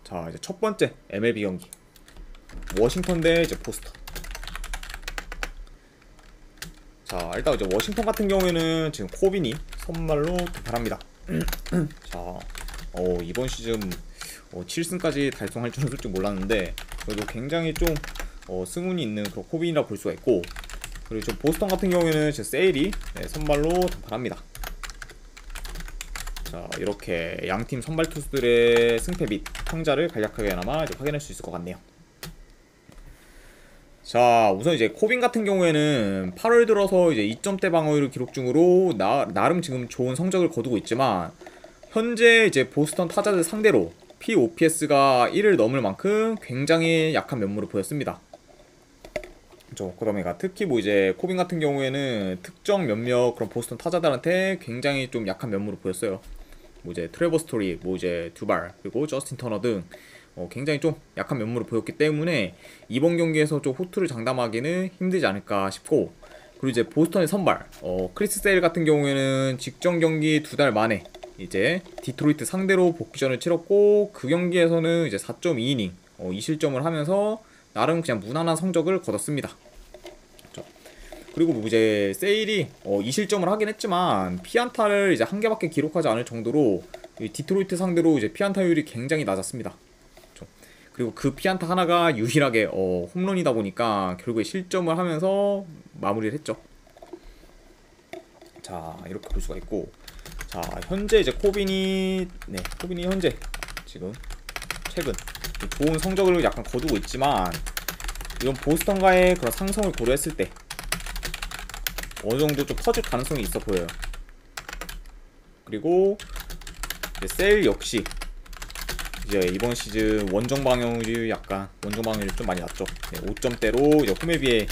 자, 이제 첫 번째 MLB 경기. 워싱턴 대 이제 보스턴. 자, 일단 이제 워싱턴 같은 경우에는 지금 코빈이 선발로 등판합니다. 자, 이번 시즌 7승까지 달성할 줄은 솔직히 몰랐는데 그래도 굉장히 좀 승운이 있는 그런 코빈이라 볼 수가 있고, 그리고 좀 보스턴 같은 경우에는 제 세일이 선발로 등판합니다. 자, 이렇게 양팀 선발 투수들의 승패 및 평자를 간략하게나마 이제 확인할 수 있을 것 같네요. 자, 우선 이제 코빈 같은 경우에는 8월 들어서 이제 2점대 방어율을 기록 중으로 나름 지금 좋은 성적을 거두고 있지만, 현재 이제 보스턴 타자들 상대로 POPS가 1을 넘을 만큼 굉장히 약한 면모를 보였습니다. 그다음에 특히 뭐 이제 코빈 같은 경우에는 특정 몇몇 그런 보스턴 타자들한테 굉장히 좀 약한 면모를 보였어요. 뭐 이제 트레버 스토리, 뭐 이제 두발, 그리고 저스틴 터너 등 굉장히 좀 약한 면모를 보였기 때문에 이번 경기에서 좀 호투를 장담하기는 힘들지 않을까 싶고, 그리고 이제 보스턴의 선발 크리스 세일 같은 경우에는 직전 경기 2달 만에 이제 디트로이트 상대로 복귀전을 치렀고, 그 경기에서는 이제 4.2이닝 2실점을 하면서 나름 그냥 무난한 성적을 거뒀습니다. 그리고 뭐 이제 세일이 2실점을 하긴 했지만 피안타를 이제 한 개밖에 기록하지 않을 정도로 디트로이트 상대로 이제 피안타율이 굉장히 낮았습니다. 그리고 그 피안타 하나가 유일하게 홈런이다 보니까 결국에 실점을 하면서 마무리를 했죠. 자, 이렇게 볼 수가 있고, 자, 현재 이제 코빈이 현재 지금 최근 좋은 성적을 약간 거두고 있지만, 이건 보스턴과의 그런 상성을 고려했을 때 어느정도 좀 터질 가능성이 있어 보여요. 그리고 이제 셀 역시 이제 이번 시즌 원정 방어율이 좀 많이 낮죠. 5점대로 이제 홈에 비해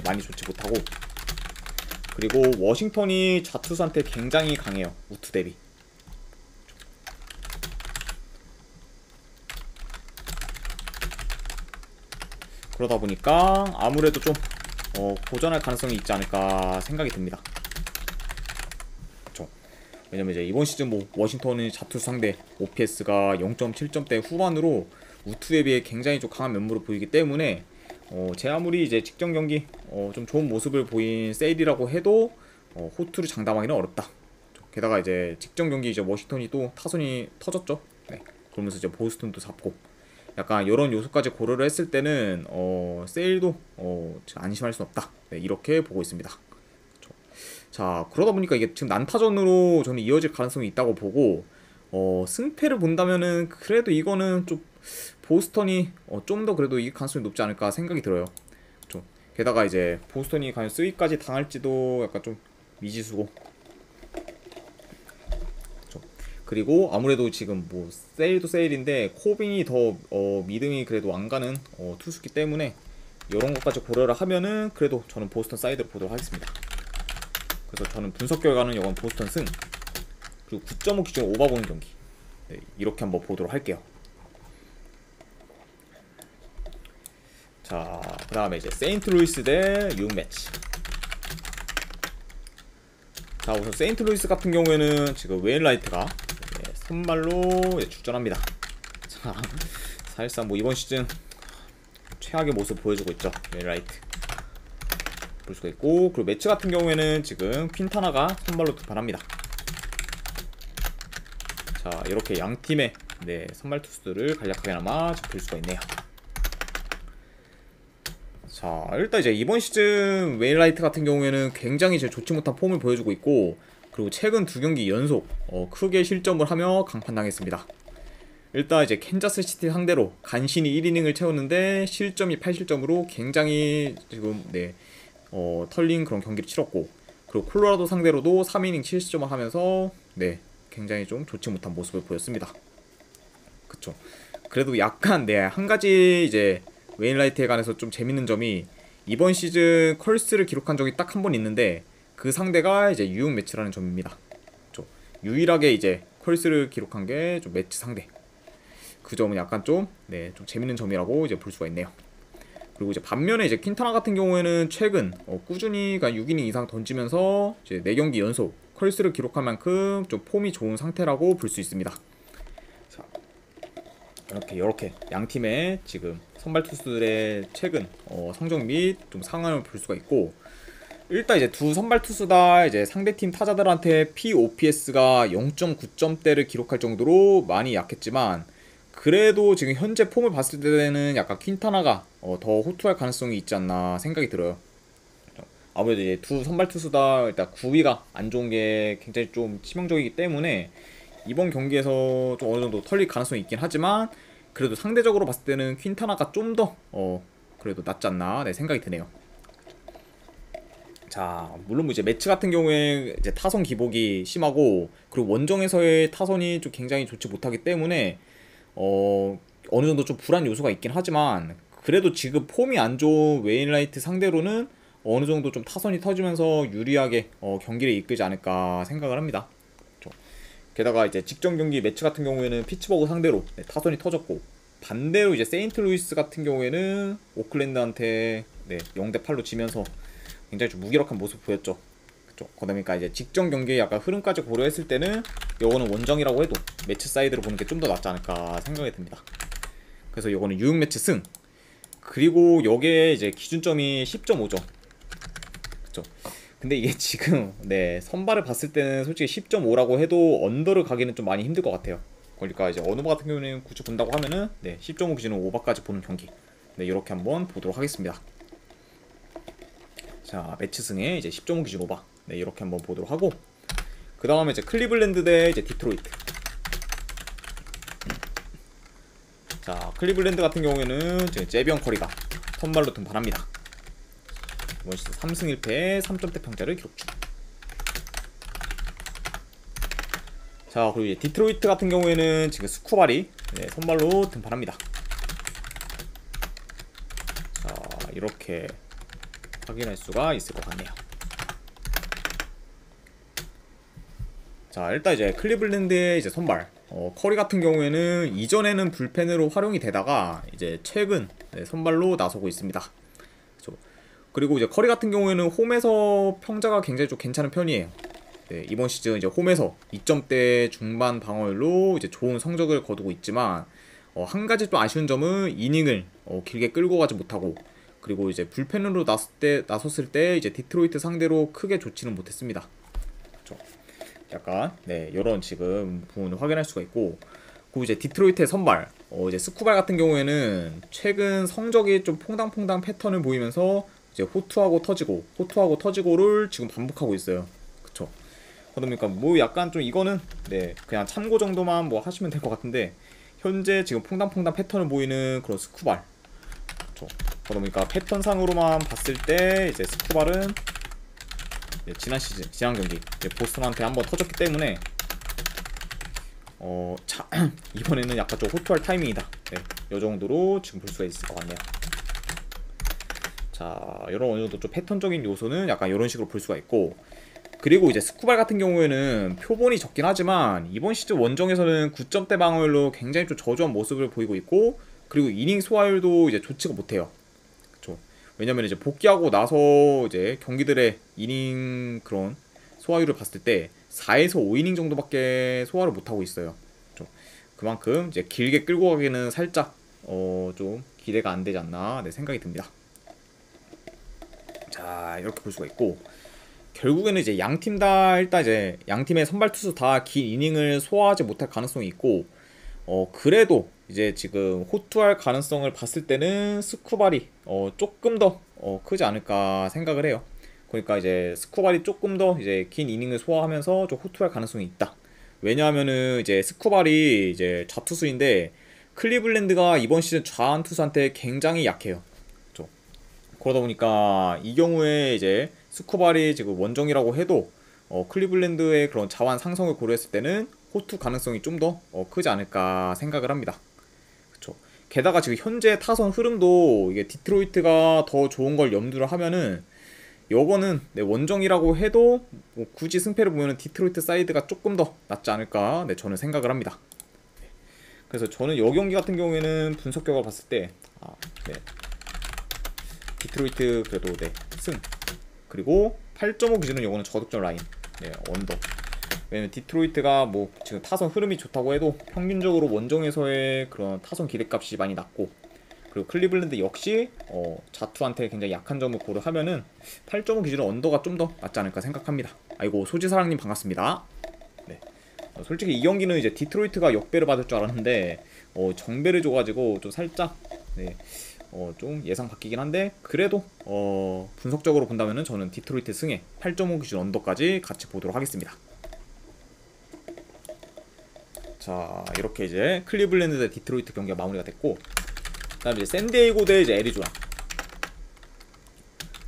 많이 좋지 못하고, 그리고 워싱턴이 좌투수한테 굉장히 강해요. 우투 대비. 그러다 보니까 아무래도 좀 고전할 가능성이 있지 않을까 생각이 듭니다. 그렇죠. 왜냐면 이제 이번 시즌 뭐 워싱턴은 좌투수 상대 OPS가 0.7점대 후반으로 우투에 비해 굉장히 좀 강한 면모를 보이기 때문에 제 아무리 이제 직전 경기 좀 좋은 모습을 보인 세일이라고 해도 호투를 장담하기는 어렵다. 게다가 이제 직전 경기 이제 워싱턴이 또 타선이 터졌죠. 네. 그러면서 이제 보스턴도 잡고, 약간 이런 요소까지 고려를 했을 때는 세일도 안심할 수 없다. 네, 이렇게 보고 있습니다. 자, 그러다 보니까 이게 지금 난타전으로 저는 이어질 가능성이 있다고 보고, 승패를 본다면은 그래도 이거는 좀 보스턴이 좀 더 그래도 이길 가능성이 높지 않을까 생각이 들어요. 게다가 이제 보스턴이 과연 쓰위까지 당할지도 약간 좀 미지수고, 그리고 아무래도 지금 뭐 세일도 세일인데 코빈이 더 믿음이 그래도 안 가는 투수기 때문에 이런 것까지 고려를 하면은 그래도 저는 보스턴 사이드로 보도록 하겠습니다. 그래서 저는 분석 결과는 이건 보스턴 승, 그리고 9.5 기준 오바 보는 경기, 네, 이렇게 한번 보도록 할게요. 자, 그 다음에 이제 세인트루이스 대 뉴욕 매치. 자, 우선 세인트루이스 같은 경우에는 지금 웨인라이트가 선발로 출전합니다. 자, 사실상 뭐 이번 시즌 최악의 모습 보여주고 있죠. 웨인라이트 볼 수가 있고, 그리고 매치 같은 경우에는 지금 퀸타나가 선발로 등판합니다. 자, 이렇게 양 팀의 선발 투수들을 간략하게나마 볼 수가 있네요. 자, 일단 이제 이번 시즌 웨인라이트 같은 경우에는 굉장히 좋지 못한 폼을 보여주고 있고, 그리고 최근 2경기 연속 크게 실점을 하며 강판당했습니다. 일단 이제 캔자스 시티 상대로 간신히 1이닝을 채웠는데 실점이 8실점으로 굉장히 지금 털린 그런 경기를 치렀고, 그리고 콜로라도 상대로도 3이닝 7실점을 하면서 굉장히 좀 좋지 못한 모습을 보였습니다. 그쵸. 그래도 약간 한 가지 이제 웨인라이트에 관해서 좀 재밌는 점이, 이번 시즌 컬스를 기록한 적이 딱 한 번 있는데 그 상대가 이제 뉴욕 매치라는 점입니다. 유일하게 이제 컬스를 기록한 게 좀 매치 상대. 그 점은 약간 좀 재밌는 점이라고 이제 볼 수가 있네요. 그리고 이제 반면에 이제 퀸타나 같은 경우에는 최근 꾸준히 6이닝 이상 던지면서 이제 4경기 연속 컬스를 기록한 만큼 좀 폼이 좋은 상태라고 볼 수 있습니다. 자, 이렇게 양 팀의 지금 선발 투수들의 최근 성적 및 좀 상황을 볼 수가 있고, 일단 이제 두 선발 투수 다 이제 상대팀 타자들한테 POPS가 0.9점대를 기록할 정도로 많이 약했지만, 그래도 지금 현재 폼을 봤을 때는 약간 퀸타나가 더 호투할 가능성이 있지 않나 생각이 들어요. 아무래도 이제 두 선발 투수 다 일단 구위가 안 좋은 게 굉장히 좀 치명적이기 때문에 이번 경기에서 좀 어느 정도 털릴 가능성이 있긴 하지만, 그래도 상대적으로 봤을 때는 퀸타나가 좀 더 그래도 낫지 않나 생각이 드네요. 자, 물론 뭐 이제 매치 같은 경우에 이제 타선 기복이 심하고, 그리고 원정에서의 타선이 좀 굉장히 좋지 못하기 때문에 어느 정도 좀 불안 요소가 있긴 하지만, 그래도 지금 폼이 안 좋은 웨인라이트 상대로는 어느 정도 좀 타선이 터지면서 유리하게 경기를 이끌지 않을까 생각을 합니다. 게다가 이제 직전 경기 매치 같은 경우에는 피츠버그 상대로 타선이 터졌고, 반대로 이제 세인트루이스 같은 경우에는 오클랜드한테 0대8로 지면서 굉장히 좀 무기력한 모습 보였죠. 그쵸? 그러니까 이제 직전 경기의 약간 흐름까지 고려했을 때는 요거는 원정이라고 해도 매치 사이드로 보는 게 좀 더 낫지 않을까 생각이 듭니다. 그래서 요거는 6매치 승. 그리고 요게 이제 기준점이 10.5점. 그쵸? 근데 이게 지금 선발을 봤을 때는 솔직히 10.5라고 해도 언더를 가기는 좀 많이 힘들 것 같아요. 그러니까 이제 어느 같은 경우는 굳이 본다고 하면은 10.5 기준으로 오버까지 보는 경기. 이렇게 한번 보도록 하겠습니다. 자, 매치 승에 이제 10.5 기준 오버. 이렇게 한번 보도록 하고, 그 다음에 이제 클리블랜드 대 이제 디트로이트. 자, 클리블랜드 같은 경우에는 지금 제비언 커리가 선발로 등판합니다. 이번 시즌 3승 1패 3점대 평자를 기록 중. 자, 그리고 이제 디트로이트 같은 경우에는 지금 스쿠발이 선발로 등판합니다. 자, 이렇게 확인할 수가 있을 것 같네요. 자, 일단 이제 클리블랜드의 이제 선발 커리 같은 경우에는 이전에는 불펜으로 활용이 되다가 이제 최근 선발로 나서고 있습니다. 그렇죠? 그리고 이제 커리 같은 경우에는 홈에서 평자가 굉장히 좀 괜찮은 편이에요. 이번 시즌 이제 홈에서 2점대 중반 방어율로 이제 좋은 성적을 거두고 있지만, 한 가지 좀 아쉬운 점은 이닝을 길게 끌고 가지 못하고, 그리고 이제 불펜으로 나섰을 때 이제 디트로이트 상대로 크게 좋지는 못했습니다. 그렇죠? 약간 이런 지금 부분을 확인할 수가 있고, 그리고 이제 디트로이트의 선발 이제 스쿠발 같은 경우에는 최근 성적이 좀 퐁당퐁당 패턴을 보이면서 이제 호투하고 터지고를 지금 반복하고 있어요. 그쵸? 그러니까 뭐 약간 좀 이거는 그냥 참고 정도만 뭐 하시면 될 것 같은데, 현재 지금 퐁당퐁당 패턴을 보이는 그런 스쿠발. 그쵸? 그러니까 패턴상으로만 봤을 때 이제 스쿠발은 지난 경기 보스턴한테 한번 터졌기 때문에 이번에는 약간 좀 호투할 타이밍이다. 요 정도로 지금 볼 수가 있을 것 같네요. 자, 이런 어느 정도 좀 패턴적인 요소는 약간 이런 식으로 볼 수가 있고, 그리고 이제 스쿠발 같은 경우에는 표본이 적긴 하지만 이번 시즌 원정에서는 9점대 방어율로 굉장히 좀 저조한 모습을 보이고 있고, 그리고 이닝 소화율도 이제 좋지가 못해요. 그쵸? 왜냐면 이제 복귀하고 나서 이제 경기들의 이닝 그런 소화율을 봤을 때 4에서 5이닝 정도밖에 소화를 못하고 있어요. 그쵸? 그만큼 이제 길게 끌고 가기는 살짝 좀 기대가 안 되지 않나 생각이 듭니다. 자, 이렇게 볼 수가 있고, 결국에는 이제 양팀 다 일단 이제 양팀의 선발 투수 다 긴 이닝을 소화하지 못할 가능성이 있고, 그래도 이제 지금 호투할 가능성을 봤을 때는 스쿠발이 조금 더 크지 않을까 생각을 해요. 그러니까 이제 스쿠발이 조금 더 이제 긴 이닝을 소화하면서 좀 호투할 가능성이 있다. 왜냐하면은 이제 스쿠발이 이제 좌투수인데 클리블랜드가 이번 시즌 좌한 투수한테 굉장히 약해요. 그렇죠? 그러다 보니까 이 경우에 이제 스쿠발이 지금 원정이라고 해도 클리블랜드의 그런 자완 상성을 고려했을 때는 호투 가능성이 좀 더 크지 않을까 생각을 합니다. 그쵸? 게다가 지금 현재 타선 흐름도 이게 디트로이트가 더 좋은 걸 염두를 하면은 요거는 원정이라고 해도 뭐 굳이 승패를 보면은 디트로이트 사이드가 조금 더 낫지 않을까 저는 생각을 합니다. 그래서 저는 요 경기 같은 경우에는 분석 결과 봤을 때 디트로이트 그래도 승, 그리고 8.5 기준은 요거는 저득점 라인 언더. 왜냐면 디트로이트가 뭐 지금 타선 흐름이 좋다고 해도 평균적으로 원정에서의 그런 타선 기대값이 많이 낮고, 그리고 클리블랜드 역시 자투한테 굉장히 약한 점을 고려하면은 8.5 기준으로 언더가 좀 더 낫지 않을까 생각합니다. 아이고 소지사랑님 반갑습니다. 네. 솔직히 이 경기는 이제 디트로이트가 역배를 받을 줄 알았는데 정배를 줘가지고 좀 살짝 네, 좀 예상 바뀌긴 한데, 그래도 분석적으로 본다면은 저는 디트로이트 승에 8.5 기준 언더까지 같이 보도록 하겠습니다. 자, 이렇게 이제 클리블랜드 대 디트로이트 경기가 마무리가 됐고, 그다음에 이제 샌디에이고 대 이제 애리조나.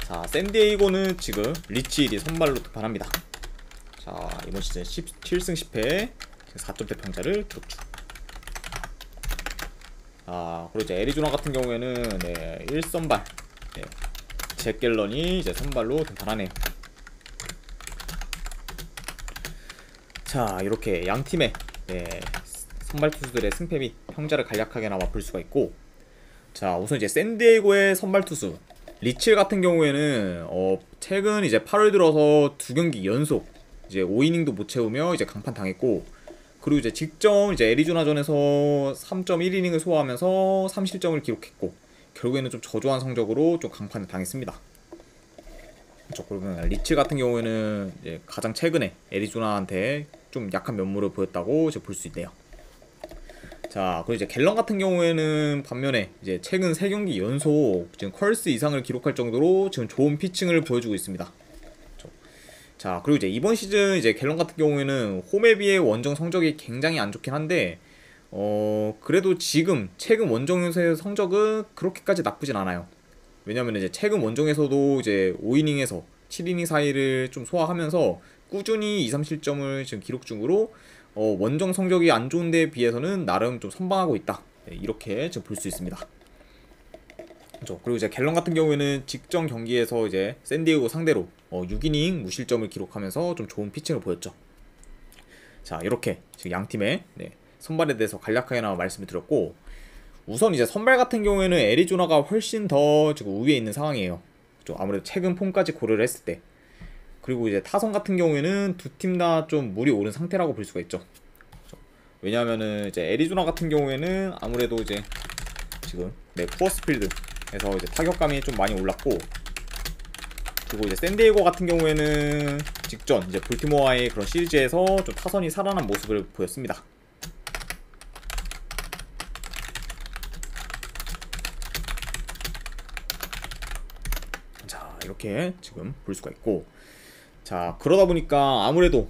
자, 샌디에이고는 지금 리치 1이 선발로 등판합니다. 자, 이번 시즌 17승 10패 4점대 평자를 기록 중. 그리고 이제 애리조나 같은 경우에는 네, 1선발 네, 잭 갤런이 이제 선발로 등판하네요. 자, 이렇게 양 팀의 네, 선발 투수들의 승패 및 평자를 간략하게나마 볼 수가 있고, 자, 우선 이제 샌디에이고의 선발 투수 리칠 같은 경우에는 최근 이제 8월 들어서 2경기 연속 이제 5이닝도 못 채우며 이제 강판 당했고, 그리고 이제 직전 이제 애리조나전에서 3.1이닝을 소화하면서 3실점을 기록했고, 결국에는 좀 저조한 성적으로 좀 강판을 당했습니다. 그렇죠. 그러면 리칠 같은 경우에는 이제 가장 최근에 애리조나한테 좀 약한 면모를 보였다고 이제 볼 수 있네요. 자, 그리고 이제 갤런 같은 경우에는 반면에 이제 최근 3경기 연속 지금 컬스 이상을 기록할 정도로 지금 좋은 피칭을 보여주고 있습니다. 자, 그리고 이제 이번 시즌 이제 갤런 같은 경우에는 홈에 비해 원정 성적이 굉장히 안 좋긴 한데, 그래도 지금 최근 원정에서의 성적은 그렇게까지 나쁘진 않아요. 왜냐면 이제 최근 원정에서도 이제 5이닝에서 7이닝 사이를 좀 소화하면서 꾸준히 2, 3실점을 지금 기록 중으로 원정 성적이 안 좋은 데에 비해서는 나름 좀 선방하고 있다. 네, 이렇게 지금 볼 수 있습니다. 그렇죠. 그리고 이제 갤런 같은 경우에는 직전 경기에서 이제 샌디에고 상대로 6이닝 무실점을 기록하면서 좀 좋은 피칭을 보였죠. 자, 이렇게 지금 양 팀의 네, 선발에 대해서 간략하게나마 말씀을 드렸고, 우선 이제 선발 같은 경우에는 애리조나가 훨씬 더 지금 우위에 있는 상황이에요. 그렇죠. 아무래도 최근 폼까지 고려를 했을 때. 그리고 이제 타선 같은 경우에는 두 팀 다 좀 물이 오른 상태라고 볼 수가 있죠. 그렇죠. 왜냐하면은 이제 애리조나 같은 경우에는 아무래도 이제 지금 네, 쿠어스 필드에서 이제 타격감이 좀 많이 올랐고, 그리고 이제 샌디에고 같은 경우에는 직전 이제 볼티모어와의 그런 시리즈에서 좀 타선이 살아난 모습을 보였습니다. 자, 이렇게 지금 볼 수가 있고, 자, 그러다 보니까 아무래도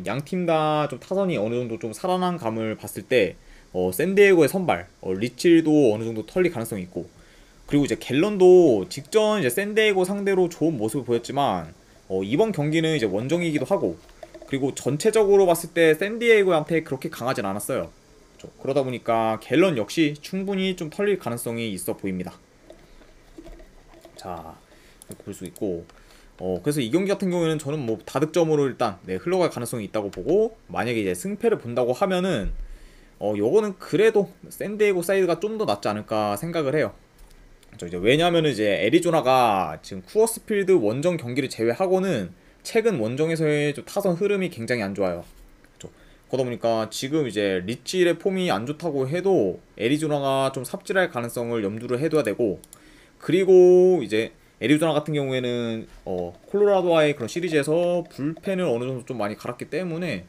양 팀 다 좀 타선이 어느 정도 좀 살아난 감을 봤을 때 샌디에고의 선발 리칠도 어느 정도 털릴 가능성이 있고, 그리고 이제 갤런도 직전 이제 샌디에고 상대로 좋은 모습을 보였지만 이번 경기는 이제 원정이기도 하고, 그리고 전체적으로 봤을 때 샌디에고한테 그렇게 강하진 않았어요. 그렇죠. 그러다 보니까 갤런 역시 충분히 좀 털릴 가능성이 있어 보입니다. 자, 이렇게 볼 수 있고, 그래서 이 경기 같은 경우에는 저는 뭐 다득점으로 일단 네, 흘러갈 가능성이 있다고 보고, 만약에 이제 승패를 본다고 하면은 요거는 그래도 샌디에고 사이드가 좀 더 낫지 않을까 생각을 해요. 이제 왜냐하면 이제 애리조나가 지금 쿠어스필드 원정 경기를 제외하고는 최근 원정에서의 좀 타선 흐름이 굉장히 안 좋아요. 그렇죠? 그러다 보니까 지금 이제 리치의 폼이 안 좋다고 해도 애리조나가 좀 삽질할 가능성을 염두를 해둬야 되고, 그리고 이제 애리조나 같은 경우에는 콜로라도와의 그런 시리즈에서 불펜을 어느 정도 좀 많이 갈았기 때문에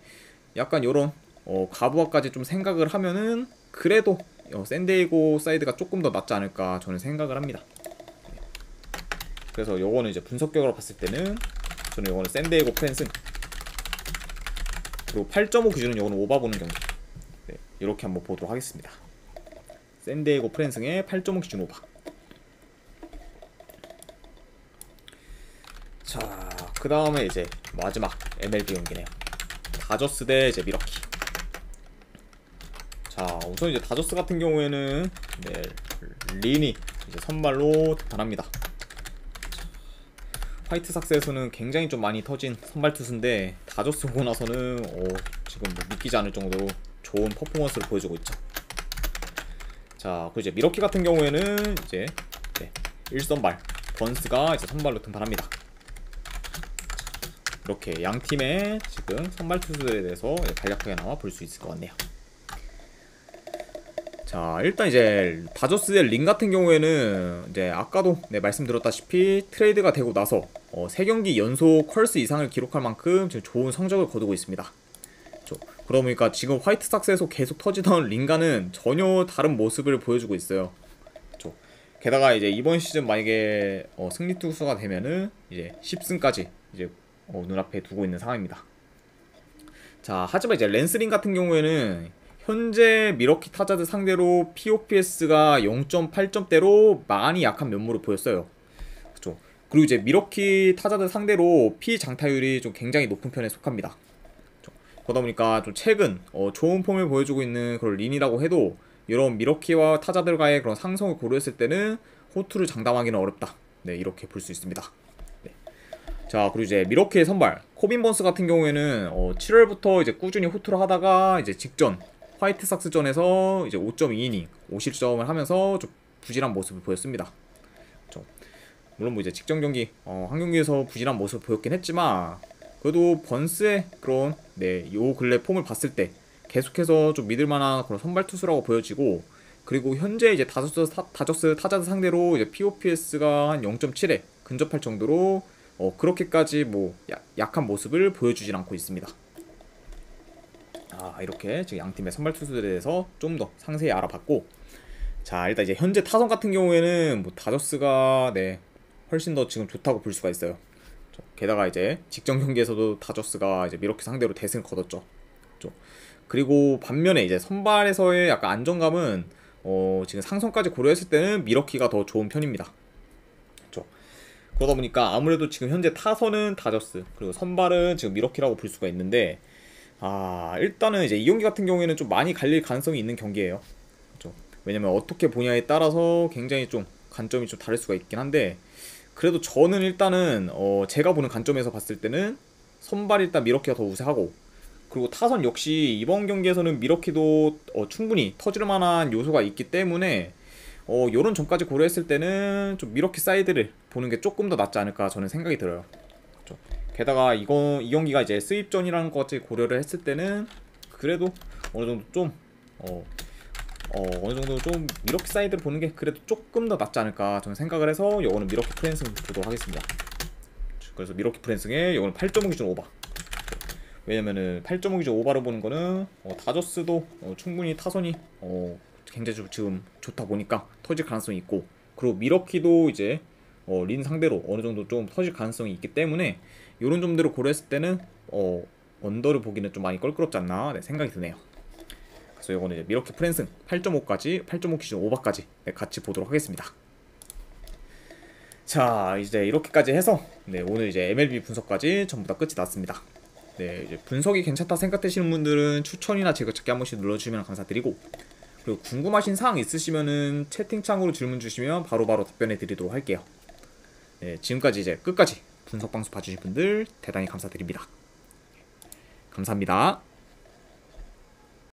약간 요런 가부화까지 좀 생각을 하면은 그래도 샌디에고 사이드가 조금 더 낫지 않을까 저는 생각을 합니다. 그래서 요거는 이제 분석격으로 봤을 때는 저는 요거는 샌디에고 프랜승, 그리고 8.5 기준은 요거는 오바 보는 경기, 네, 이렇게 한번 보도록 하겠습니다. 샌디에고 프랜승의 8.5 기준 오바. 자, 그 다음에 이제 마지막 MLB 경기네요. 다저스 대 이제 미러키. 자, 우선 이제 다저스 같은 경우에는 네, 린이 이제 선발로 등판합니다. 화이트삭스에서는 굉장히 좀 많이 터진 선발 투수인데, 다저스 오고 나서는 지금 뭐 믿기지 않을 정도로 좋은 퍼포먼스를 보여주고 있죠. 자, 그리고 이제 미러키 같은 경우에는 이제 네, 1선발 번스가 이제 선발로 등판합니다. 이렇게 양 팀의 지금 선발 투수들에 대해서 간략하게나마 볼 수 있을 것 같네요. 자, 일단 이제 다저스의 린 같은 경우에는 이제 아까도 말씀드렸다시피 트레이드가 되고 나서 3경기 연속 컬스 이상을 기록할 만큼 지금 좋은 성적을 거두고 있습니다. 그러다 보니까 지금 화이트삭스에서 계속 터지던 링가는 전혀 다른 모습을 보여주고 있어요. 게다가 이제 이번 시즌 만약에 승리 투수가 되면은 이제 10승까지 이제 눈앞에 두고 있는 상황입니다. 자, 하지만 이제 랜스링 같은 경우에는 현재 미러키 타자들 상대로 POPS가 0.8점대로 많이 약한 면모를 보였어요. 그렇죠. 그리고 이제 미러키 타자들 상대로 피장타율이 좀 굉장히 높은 편에 속합니다. 그렇죠. 그러다 보니까 좀 최근 좋은 폼을 보여주고 있는 그런 린이라고 해도 이런 미러키와 타자들과의 그런 상성을 고려했을 때는 호투를 장담하기는 어렵다. 네, 이렇게 볼 수 있습니다. 네. 자, 그리고 이제 미러키의 선발 코빈 번스 같은 경우에는 7월부터 이제 꾸준히 호투를 하다가 이제 직전 화이트삭스전에서 이제 5.2이닝 50점을 하면서 좀 부진한 모습을 보였습니다. 그렇죠. 물론 뭐 이제 직전 경기 한 경기에서 부진한 모습을 보였긴 했지만 그래도 번스의 그런 요 근래 폼을 봤을 때 계속해서 좀 믿을만한 그런 선발 투수라고 보여지고, 그리고 현재 이제 다저스 타자들 상대로 이제 POPS가 한 0.7에 근접할 정도로 그렇게까지 뭐 약한 모습을 보여주진 않고 있습니다. 이렇게 지금 양 팀의 선발 투수들에 대해서 좀 더 상세히 알아봤고, 자, 일단 이제 현재 타선 같은 경우에는 뭐 다저스가 훨씬 더 지금 좋다고 볼 수가 있어요. 게다가 이제 직전 경기에서도 다저스가 이제 미러키 상대로 대승을 거뒀죠. 그리고 반면에 이제 선발에서의 약간 안정감은 지금 상성까지 고려했을 때는 미러키가 더 좋은 편입니다. 그렇죠. 그러다 보니까 아무래도 지금 현재 타선은 다저스, 그리고 선발은 지금 미러키라고 볼 수가 있는데, 일단은 이제 이 경기 같은 경우에는 좀 많이 갈릴 가능성이 있는 경기예요. 그렇죠. 왜냐면 어떻게 보냐에 따라서 굉장히 좀 관점이 좀 다를 수가 있긴 한데, 그래도 저는 일단은 제가 보는 관점에서 봤을 때는 선발 일단 미러키가 더 우세하고, 그리고 타선 역시 이번 경기에서는 미러키도 충분히 터질 만한 요소가 있기 때문에 요런 점까지 고려했을 때는 좀 미러키 사이드를 보는 게 조금 더 낫지 않을까 저는 생각이 들어요. 그렇죠. 게다가 이 경기가 이제 스윕전이라는 것까지 고려를 했을 때는 그래도 어느 정도 좀 미러키 사이드를 보는 게 그래도 조금 더 낫지 않을까 저는 생각을 해서 요거는 미러키 프랜승 보도록 하겠습니다. 그래서 미러키 프랜승에 요거는 8.5 기준 오버. 왜냐면은 8.5 기준 오버로 보는 거는 다저스도 충분히 타선이 굉장히 지금 좋다 보니까 터질 가능성이 있고, 그리고 미러키도 이제 린 상대로 어느 정도 좀 터질 가능성이 있기 때문에 이런 점들을 고려했을 때는 언더를 보기는 좀 많이 껄끄럽지 않나 생각이 드네요. 그래서 이거는 이제 미러키 프랜승 8.5 기준 오버까지 같이 보도록 하겠습니다. 자, 이제 이렇게까지 해서 오늘 이제 MLB 분석까지 전부 다 끝이 났습니다. 이제 분석이 괜찮다 생각되시는 분들은 추천이나 제거찾기 한 번씩 눌러주시면 감사드리고, 그리고 궁금하신 사항 있으시면은 채팅창으로 질문 주시면 바로바로 답변해 드리도록 할게요. 지금까지 이제 끝까지 분석 방송 봐주신 분들 대단히 감사드립니다. 감사합니다.